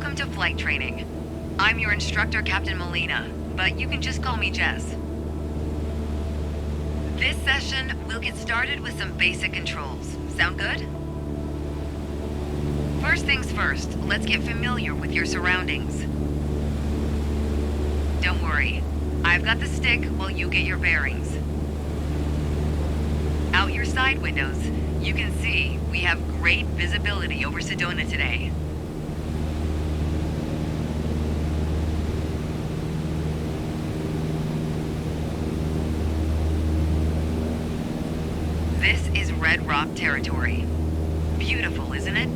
Welcome to flight training. I'm your instructor, Captain Molina, but you can just call me Jess. This session, we'll get started with some basic controls. Sound good? First things first, let's get familiar with your surroundings. Don't worry, I've got the stick while you get your bearings. Out your side windows, you can see we have great visibility over Sedona today. This is Red Rock territory. Beautiful, isn't it?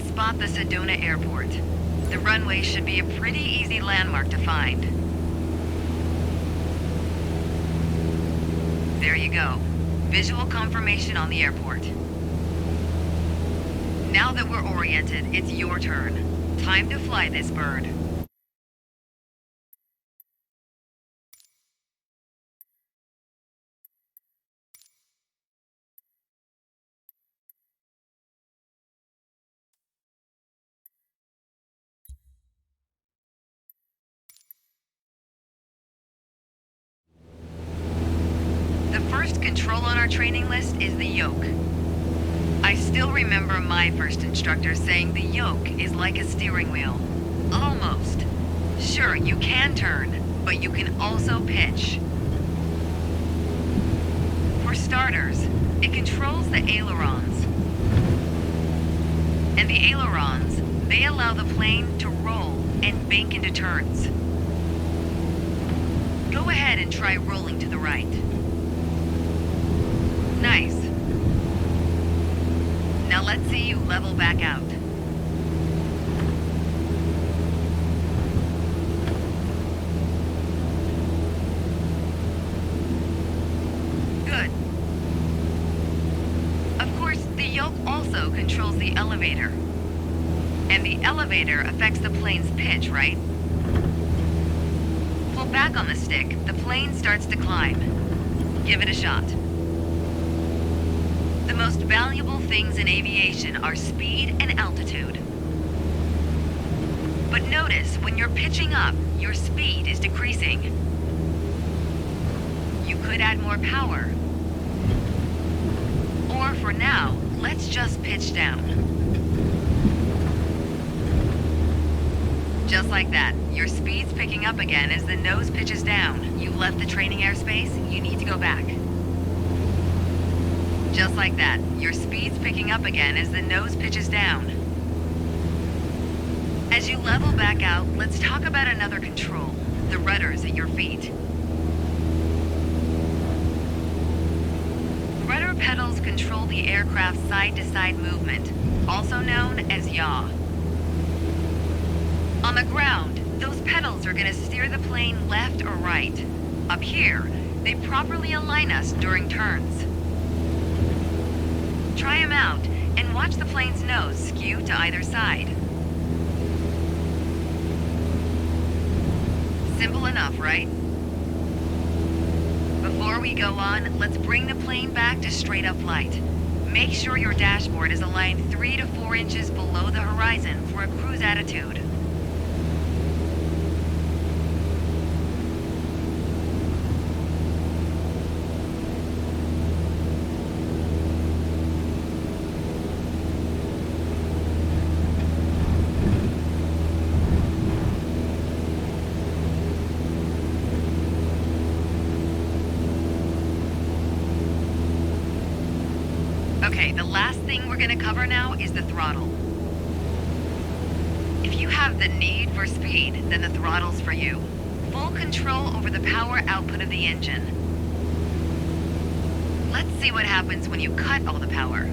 Spot the Sedona Airport. The runway should be a pretty easy landmark to find. There you go. Visual confirmation on the airport. Now that we're oriented, it's your turn. Time to fly this bird. The first control on our training list is the yoke. I still remember my first instructor saying the yoke is like a steering wheel. Almost. Sure, you can turn, but you can also pitch. For starters, it controls the ailerons. And the ailerons, they allow the plane to roll and bank into turns. Go ahead and try rolling to the right. Nice. Now let's see you level back out. Good. Of course, the yoke also controls the elevator. And the elevator affects the plane's pitch, right? Pull back on the stick, the plane starts to climb. Give it a shot. The most valuable things in aviation are speed and altitude. But notice, when you're pitching up, your speed is decreasing. You could add more power. Or for now, let's just pitch down. Just like that, your speed's picking up again as the nose pitches down. You've left the training airspace, you need to go back. Just like that, your speed's picking up again as the nose pitches down. As you level back out, let's talk about another control, the rudders at your feet. Rudder pedals control the aircraft's side-to-side movement, also known as yaw. On the ground, those pedals are going to steer the plane left or right. Up here, they properly align us during turns. Try him out, and watch the plane's nose skew to either side. Simple enough, right? Before we go on, let's bring the plane back to straight-up flight. Make sure your dashboard is aligned 3 to 4 inches below the horizon for a cruise attitude. Okay, the last thing we're gonna cover now is the throttle. If you have the need for speed, then the throttle's for you. Full control over the power output of the engine. Let's see what happens when you cut all the power.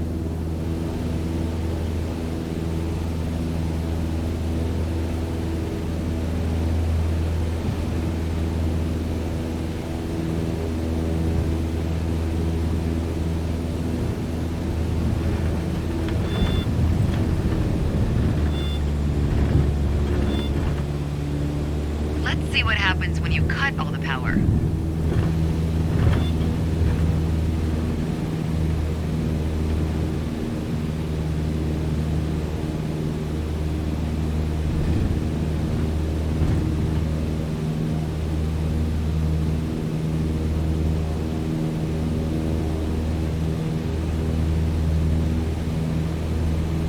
See what happens when you cut all the power.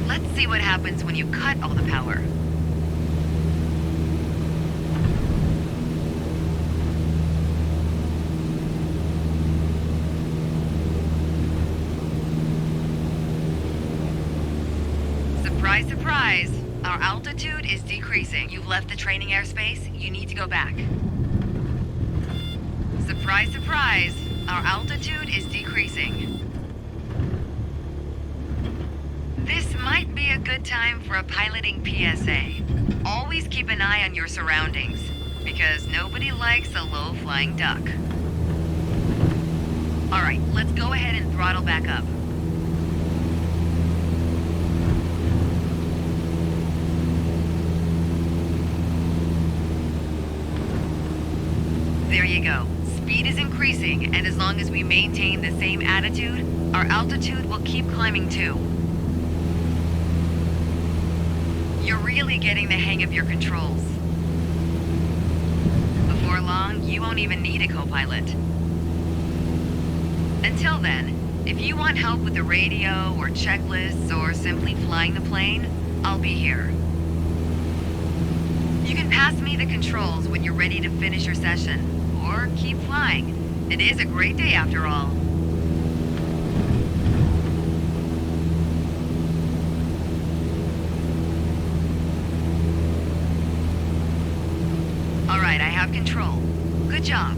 Let's see what happens when you cut all the power. Surprise, surprise! Our altitude is decreasing. You've left the training airspace. You need to go back. Surprise, surprise! Our altitude is decreasing. This might be a good time for a piloting PSA. Always keep an eye on your surroundings, because nobody likes a low-flying duck. Alright, let's go ahead and throttle back up. There you go. Speed is increasing, and as long as we maintain the same attitude, our altitude will keep climbing too. You're really getting the hang of your controls. Before long, you won't even need a co-pilot. Until then, if you want help with the radio or checklists or simply flying the plane, I'll be here. You can pass me the controls when you're ready to finish your session. Or keep flying. It is a great day after all. All right, I have control. Good job.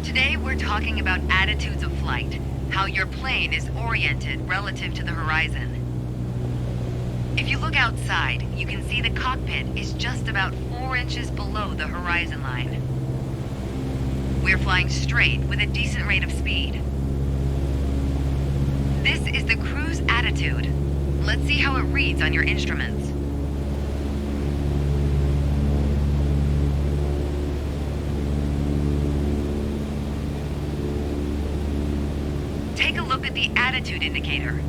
Today we're talking about attitudes of flight, how your plane is oriented relative to the horizon. If you look outside, you can see the cockpit is just about 4 inches below the horizon line. We're flying straight with a decent rate of speed. This is the cruise attitude. Let's see how it reads on your instruments. Take a look at the attitude indicator.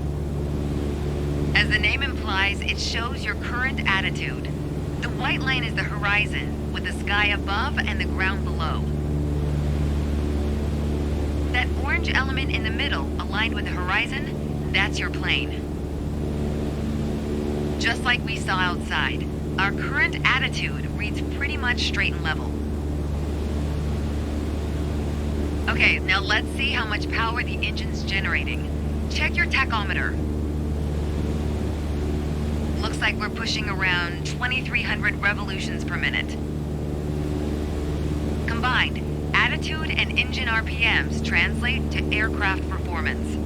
As the name implies, it shows your current attitude. The white line is the horizon, with the sky above and the ground below. That orange element in the middle, aligned with the horizon, that's your plane. Just like we saw outside, our current attitude reads pretty much straight and level. Okay, now let's see how much power the engine's generating. Check your tachometer. Looks like we're pushing around 2,300 revolutions per minute. Combined, attitude and engine RPMs translate to aircraft performance.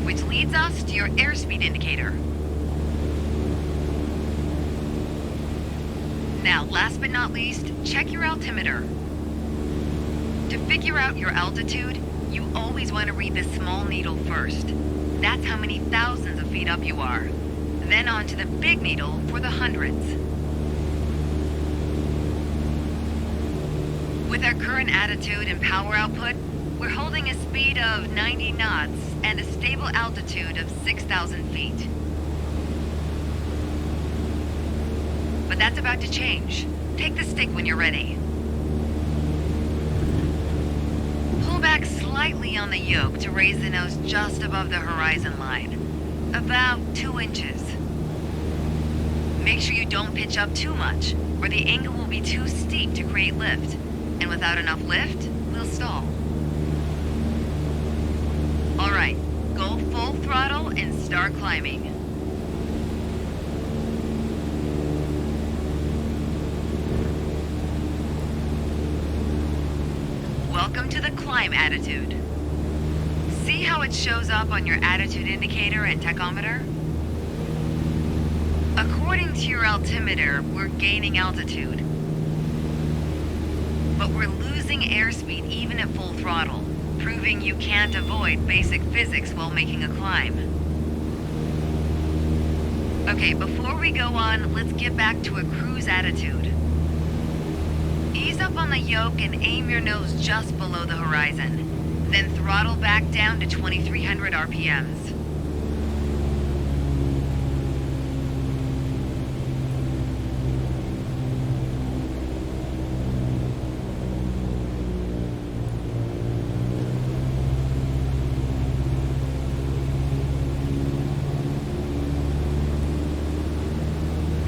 Which leads us to your airspeed indicator. Now, last but not least, check your altimeter. To figure out your altitude, you always want to read the small needle first. That's how many thousands of feet up you are. Then on to the big needle for the hundreds. With our current attitude and power output, we're holding a speed of 90 knots and a stable altitude of 6,000 feet. But that's about to change. Take the stick when you're ready. Pull back slightly on the yoke to raise the nose just above the horizon line. About 2 inches. Make sure you don't pitch up too much, or the angle will be too steep to create lift. And without enough lift, we'll stall. Alright, go full throttle and start climbing. Welcome to the climb attitude. See how it shows up on your attitude indicator and tachometer? According to your altimeter, we're gaining altitude. But we're losing airspeed even at full throttle, proving you can't avoid basic physics while making a climb. Okay, before we go on, let's get back to a cruise attitude. Ease up on the yoke and aim your nose just below the horizon. Then throttle back down to 2,300 RPMs.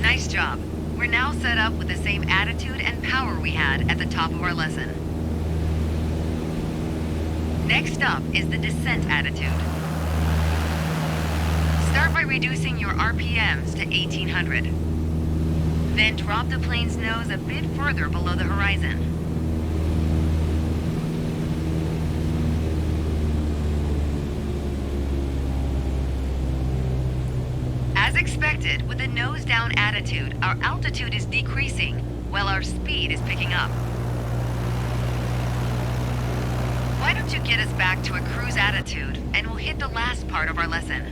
Nice job. We're now set up with the same attitude and power we had at the top of our lesson. Next up is the descent attitude. Start by reducing your RPMs to 1,800. Then drop the plane's nose a bit further below the horizon. As expected, with a nose-down attitude, our altitude is decreasing, while our speed is picking up. Why don't you get us back to a cruise attitude, and we'll hit the last part of our lesson.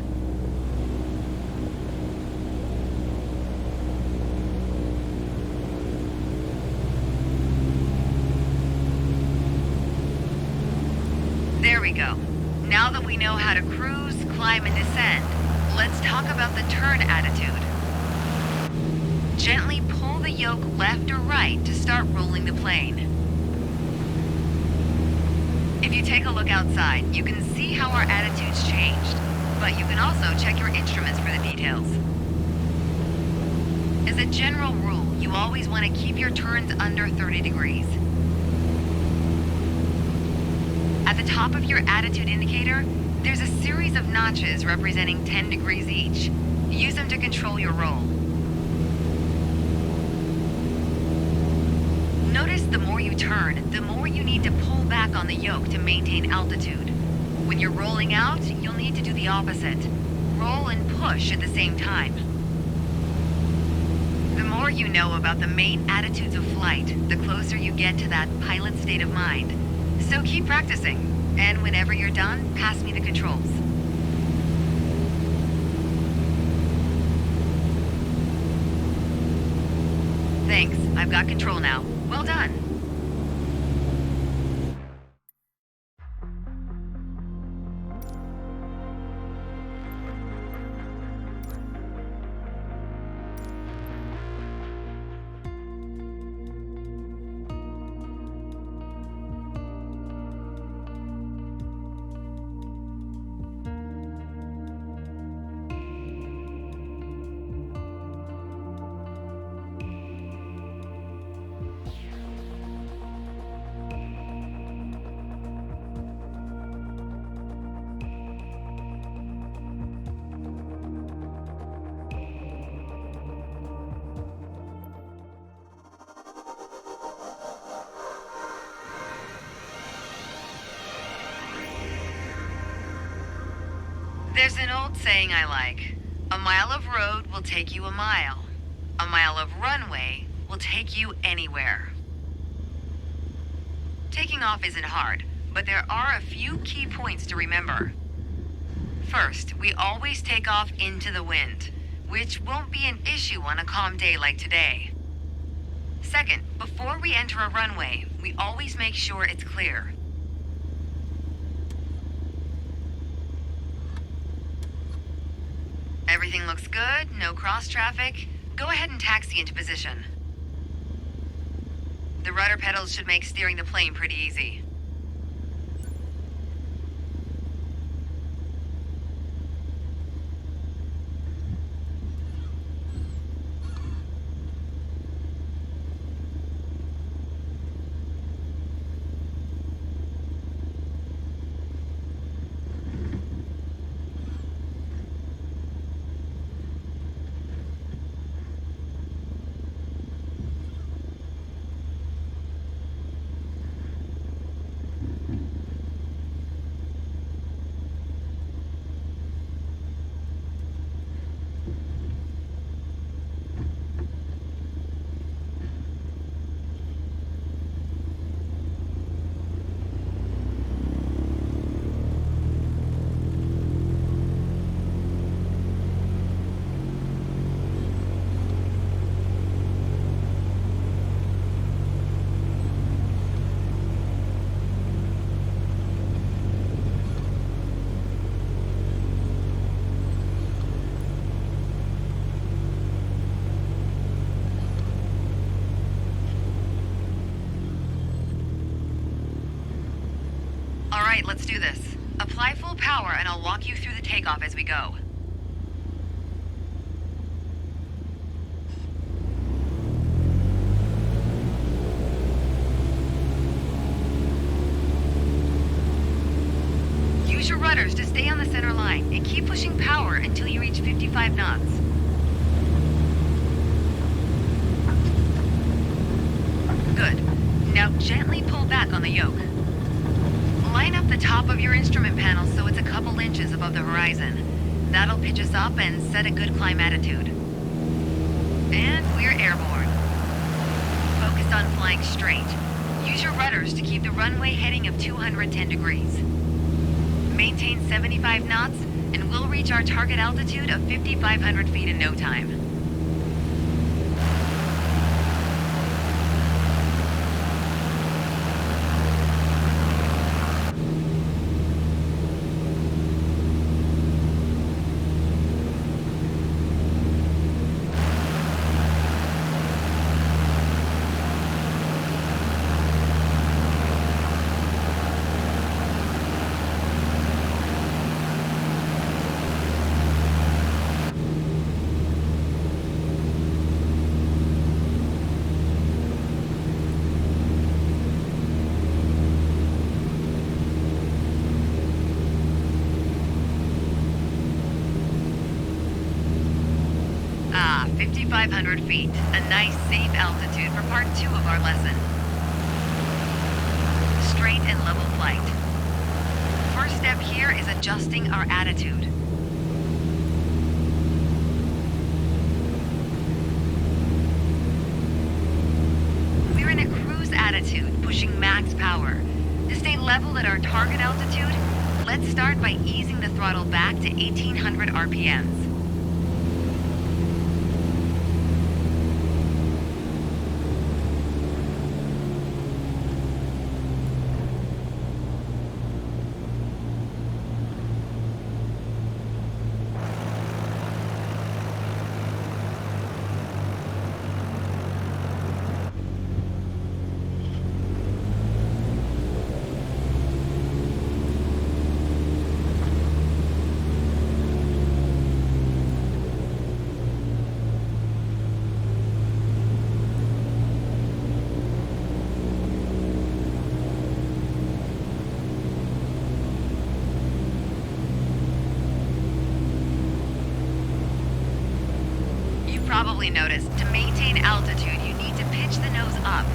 There we go. Now that we know how to cruise, climb, and descend, let's talk about the turn attitude. Gently pull the yoke left or right to start rolling the plane. If you take a look outside, you can see how our attitude's changed, but you can also check your instruments for the details. As a general rule, you always want to keep your turns under 30 degrees. At the top of your attitude indicator, there's a series of notches representing 10 degrees each. Use them to control your roll. Notice the more you turn, the more you need to pull back on the yoke to maintain altitude. When you're rolling out, you'll need to do the opposite. Roll and push at the same time. The more you know about the main attitudes of flight, the closer you get to that pilot state of mind. So keep practicing, and whenever you're done, pass me the controls. Thanks, I've got control now. Well done. There's an old saying I like. A mile of road will take you a mile. A mile of runway will take you anywhere. Taking off isn't hard, but there are a few key points to remember. First, we always take off into the wind, which won't be an issue on a calm day like today. Second, before we enter a runway, we always make sure it's clear. Everything looks good, no cross traffic. Go ahead and taxi into position. The rudder pedals should make steering the plane pretty easy. Alright, let's do this. Apply full power and I'll walk you through the takeoff as we go. Use your rudders to stay on the center line and keep pushing power until you reach 55 knots. Good. Now gently pull back on the yoke. Line up the top of your instrument panel so it's a couple inches above the horizon. That'll pitch us up and set a good climb attitude. And we're airborne. Focus on flying straight. Use your rudders to keep the runway heading of 210 degrees. Maintain 75 knots and we'll reach our target altitude of 5,500 feet in no time. Ah, 5,500 feet. A nice, safe altitude for part 2 of our lesson. Straight and level flight. First step here is adjusting our attitude. We're in a cruise attitude, pushing max power. To stay level at our target altitude, let's start by easing the throttle back to 1,800 RPMs. Probably noticed, to maintain altitude, you need to pitch the nose up.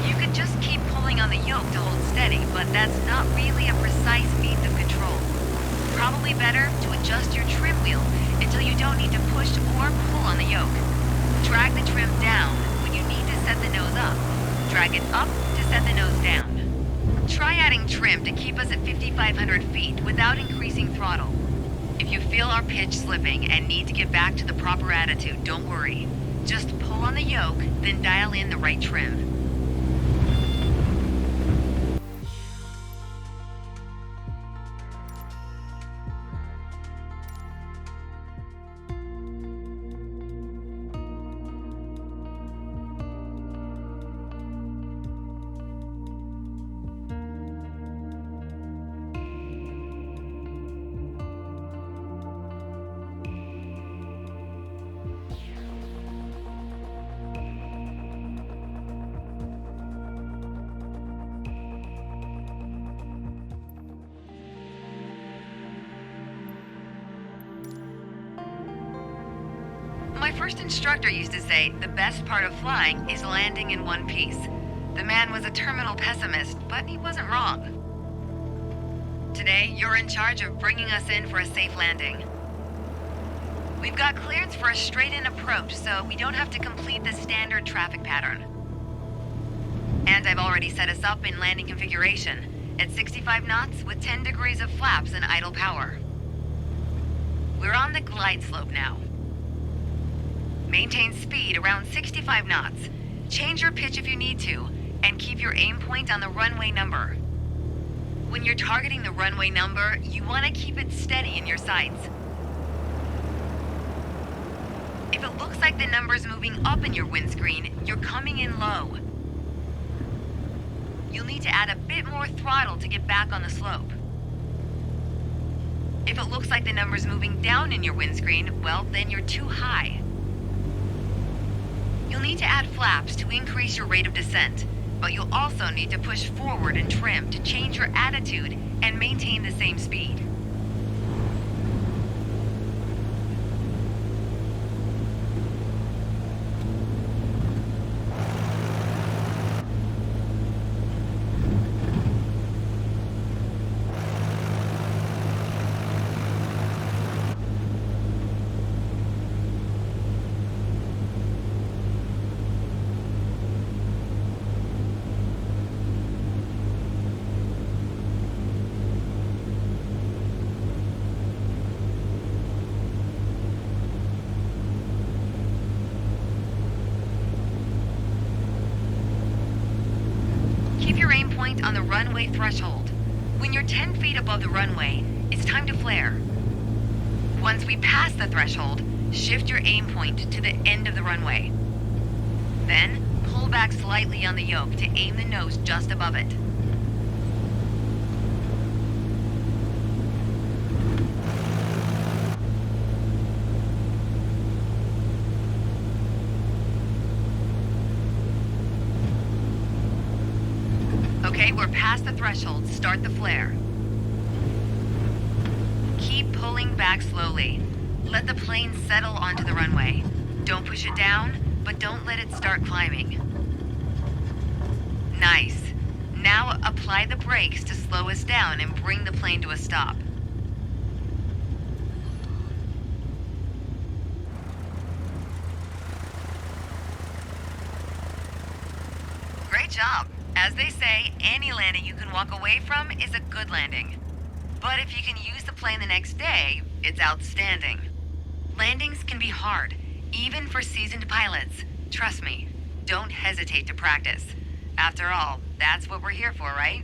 You could just keep pulling on the yoke to hold steady, but that's not really a precise means of control. Probably better to adjust your trim wheel until you don't need to push or pull on the yoke. Drag the trim down when you need to set the nose up. Drag it up to set the nose down. Try adding trim to keep us at 5,500 feet without increasing throttle. If you feel our pitch slipping and need to get back to the proper attitude, don't worry. Just pull on the yoke, then dial in the right trim. My first instructor used to say the best part of flying is landing in one piece. The man was a terminal pessimist, but he wasn't wrong. Today, you're in charge of bringing us in for a safe landing. We've got clearance for a straight-in approach, so we don't have to complete the standard traffic pattern. And I've already set us up in landing configuration at 65 knots with 10 degrees of flaps and idle power. We're on the glide slope now. Maintain speed around 65 knots. Change your pitch if you need to, and keep your aim point on the runway number. When you're targeting the runway number, you want to keep it steady in your sights. If it looks like the number's moving up in your windscreen, you're coming in low. You'll need to add a bit more throttle to get back on the slope. If it looks like the number's moving down in your windscreen, well, then you're too high. You'll need to add flaps to increase your rate of descent, but you'll also need to push forward and trim to change your attitude and maintain the same speed. Keep your aim point on the runway threshold. When you're 10 feet above the runway, it's time to flare. Once we pass the threshold, shift your aim point to the end of the runway. Then, pull back slightly on the yoke to aim the nose just above it. Okay, we're past the threshold. Start the flare. Keep pulling back slowly. Let the plane settle onto the runway. Don't push it down, but don't let it start climbing. Nice. Now apply the brakes to slow us down and bring the plane to a stop. Great job. As they say, any landing you can walk away from is a good landing. But if you can use the plane the next day, it's outstanding. Landings can be hard, even for seasoned pilots. Trust me, don't hesitate to practice. After all, that's what we're here for, right?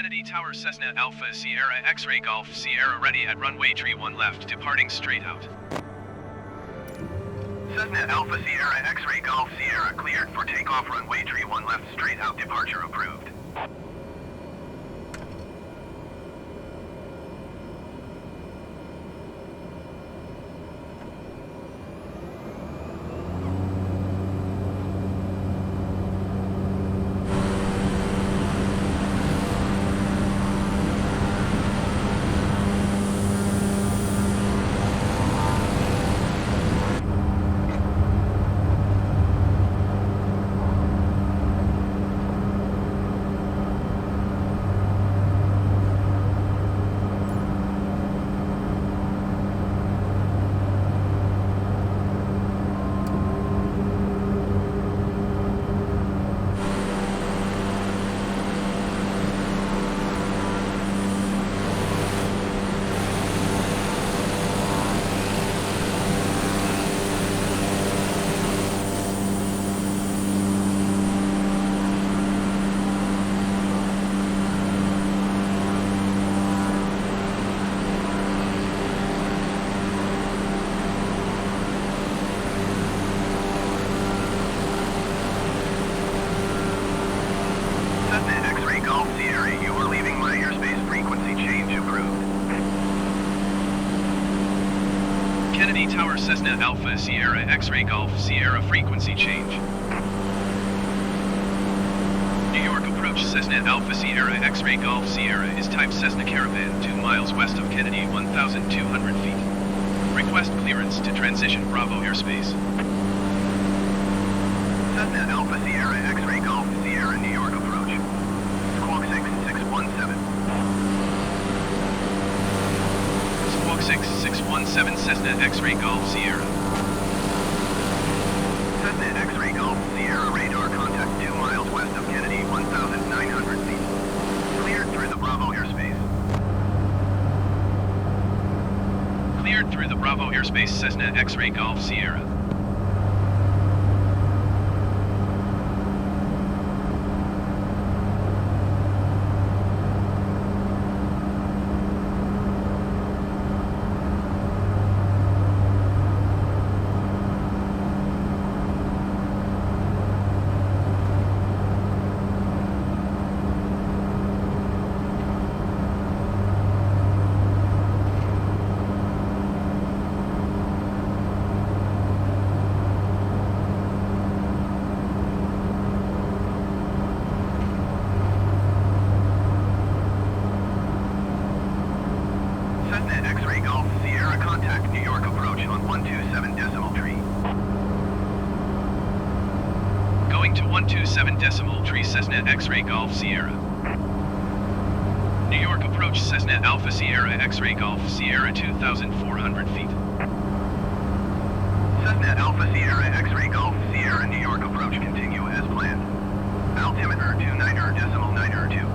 Kennedy Tower Cessna Alpha Sierra X-Ray Golf Sierra ready at runway 31 left, departing straight out. Cessna Alpha Sierra X-Ray Golf Sierra cleared for takeoff runway 31 left straight out, departure approved. Kennedy Tower Cessna Alpha Sierra X-Ray Golf Sierra frequency change. New York approach Cessna Alpha Sierra X-Ray Golf Sierra is type Cessna Caravan 2 miles west of Kennedy 1,200 feet. Request clearance to transition Bravo airspace. Cessna Alpha Sierra X-Ray Golf Sierra New York approach. Squawk 6617. Squawk 6617 Cessna X-Ray Golf Sierra. Cessna X-Ray Golf Sierra radar contact 2 miles west of Kennedy 1,900 feet. Cleared through the Bravo airspace. Cleared through the Bravo airspace Cessna X-Ray Golf Sierra. Cessna X-Ray Golf Sierra contact New York approach on 127 decimal tree. Going to 127 decimal tree Cessna X-Ray Golf Sierra. New York approach Cessna Alpha Sierra X-Ray Golf Sierra 2,400 feet. Cessna Alpha Sierra X-Ray Golf Sierra New York approach continue as planned. Altimeter 29 decimal 9 2.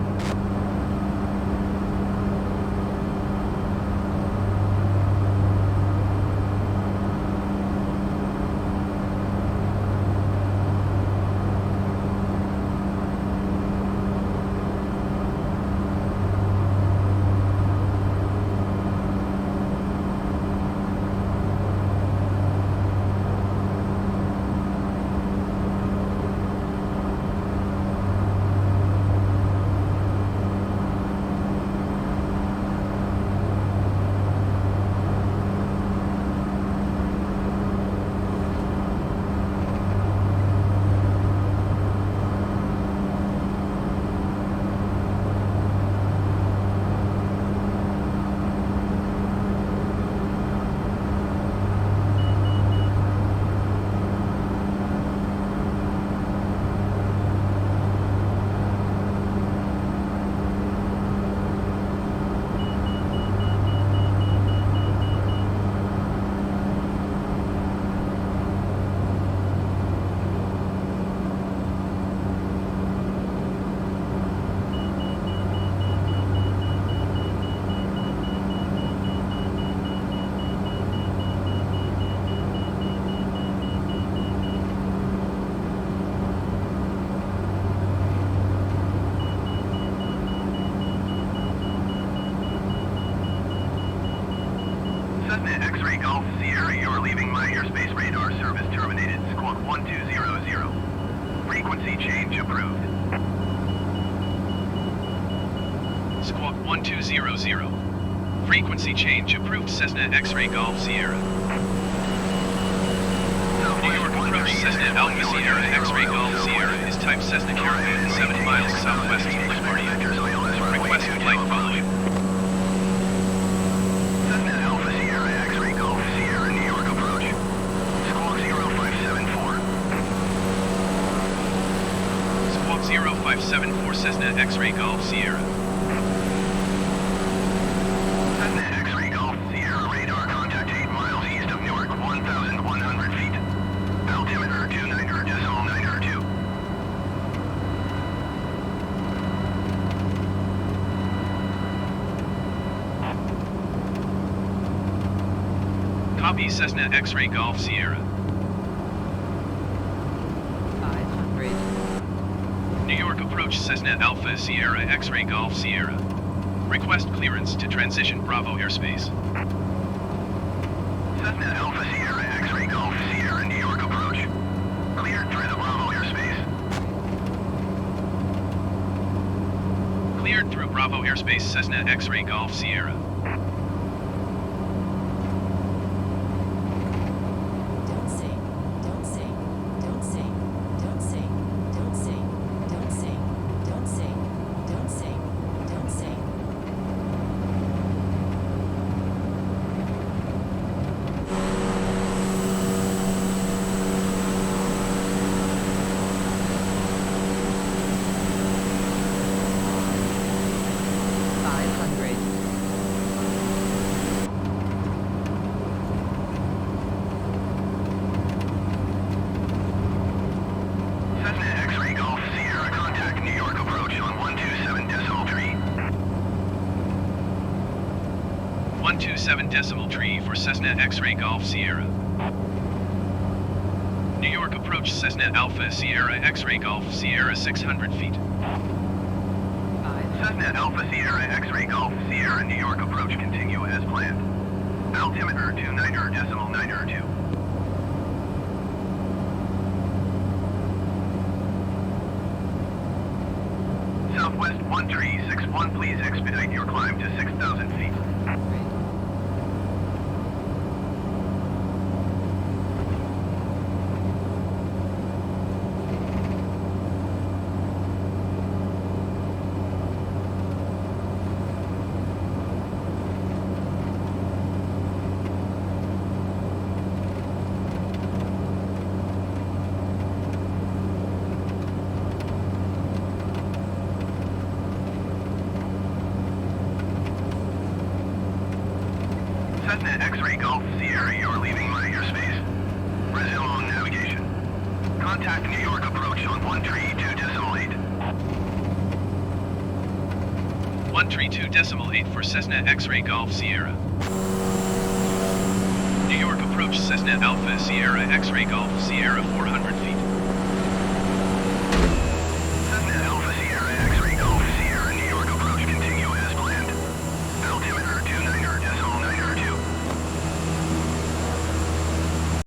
X-Ray Golf Sierra, you're leaving my airspace radar service terminated. Squawk 1200. Frequency change approved. Squawk 1200. Frequency change approved. Cessna X-Ray Golf Sierra. New York approach Cessna Alpha Sierra X-Ray Golf Sierra is type Cessna Caravan 7 miles southwest of LaGuardia. Request flight following. Cessna Alpha Sierra X-Ray Golf Sierra, New York approach. Squawk 0574. Squawk 0574 Cessna X-Ray Golf Sierra. Cessna X-Ray Golf Sierra radar contact 8 miles east of Newark, 1,100 feet. Altimeter 29.92. Copy Cessna X-Ray Golf Sierra. 500. New York approach Cessna Alpha Sierra X-Ray Golf Sierra. Request clearance to transition Bravo airspace. Cessna Alpha Sierra X-Ray Golf Sierra, New York approach. Cleared through the Bravo airspace. Cleared through Bravo airspace Cessna X-Ray Golf Sierra. Don't sing, don't sing, don't sing, don't sing, don't sing, don't sing, don't sing, don't sing, don't sing. Cessna X-Ray Golf Sierra, contact New York approach on 127.3. 127 decimal tree for Cessna X-Ray Golf Sierra. New York approach Cessna Alpha Sierra X-Ray Golf Sierra 600 feet. Cessna Alpha Sierra X-Ray Golf Sierra, New York approach continue as planned. Altimeter 29.92. Southwest 1361, please expedite your climb to 6,000 feet. Cessna X-Ray Golf Sierra, you're leaving my airspace. Resume on navigation. Contact New York approach on 132.8. 132.8 for Cessna X-Ray Golf Sierra. New York approach Cessna Alpha Sierra X-Ray Golf Sierra 400